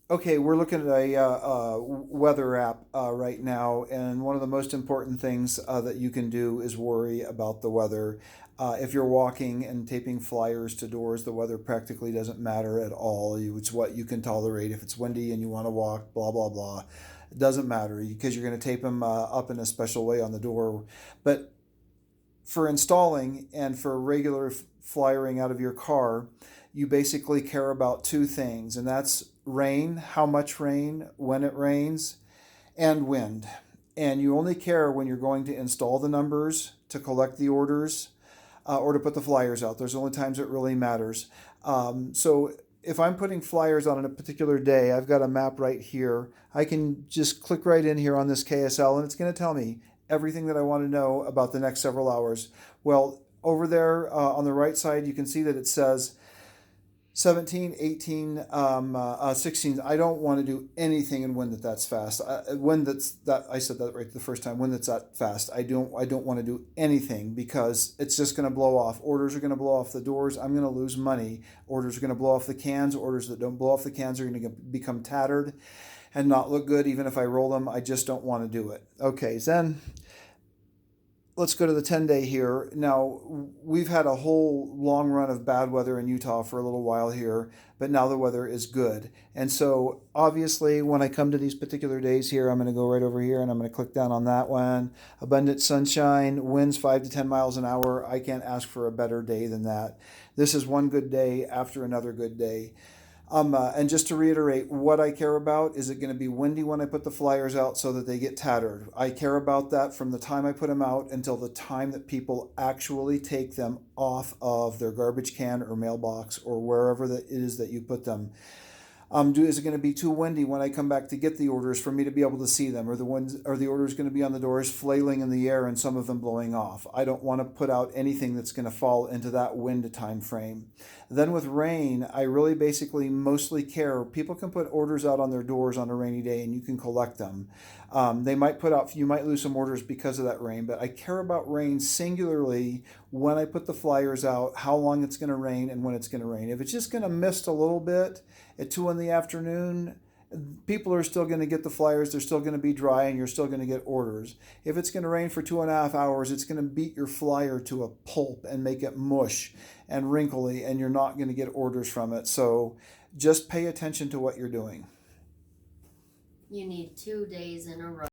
Okay, we're looking at a weather app right now, and one of the most important things that you can do is worry about the weather. If you're walking and taping flyers to doors, the weather practically doesn't matter at all. It's what you can tolerate. If it's windy and you want to walk, blah, blah, blah, it doesn't matter because you're going to tape them up in a special way on the door. But for installing and for regular flyering out of your car, you basically care about two things, and that's rain, how much rain, when it rains, and wind. And you only care when you're going to install the numbers to collect the orders or to put the flyers out. There's only times it really matters. So if I'm putting flyers on a particular day, I've got a map right here. I can just click right in here on this KSL and it's going to tell me everything that I want to know about the next several hours. Well, over there on the right side, you can see that it says 17, 18, 16. I don't want to do anything in wind that's fast. Wind that's that I said that right the first time. Wind that's that fast. I don't want to do anything because it's just going to blow off. Orders are going to blow off the doors. I'm going to lose money. Orders are going to blow off the cans. Orders that don't blow off the cans are going to become tattered and not look good. Even if I roll them, I just don't want to do it. Okay, then let's go to the 10-day here. Now, we've had a whole long run of bad weather in Utah for a little while here, but now the weather is good. And so, obviously, when I come to these particular days here, I'm going to go right over here and I'm going to click down on that one. Abundant sunshine, winds 5 to 10 miles an hour. I can't ask for a better day than that. This is one good day after another good day. And just to reiterate, what I care about is it going to be windy when I put the flyers out so that they get tattered. I care about that from the time I put them out until the time that people actually take them off of their garbage can or mailbox or wherever it is that you put them. Is it going to be too windy when I come back to get the orders for me to be able to see them, or the orders going to be on the doors flailing in the air and some of them blowing off? I don't want to put out anything that's going to fall into that wind time frame. Then with rain, I really basically mostly care. People can put orders out on their doors on a rainy day, and you can collect them. They might put out, you might lose some orders because of that rain, but I care about rain singularly when I put the flyers out, how long it's going to rain and when it's going to rain. If it's just going to mist a little bit at 2 in the afternoon, people are still going to get the flyers. They're still going to be dry and you're still going to get orders. If it's going to rain for 2.5 hours, it's going to beat your flyer to a pulp and make it mush and wrinkly, and you're not going to get orders from it. So just pay attention to what you're doing. You need 2 days in a row.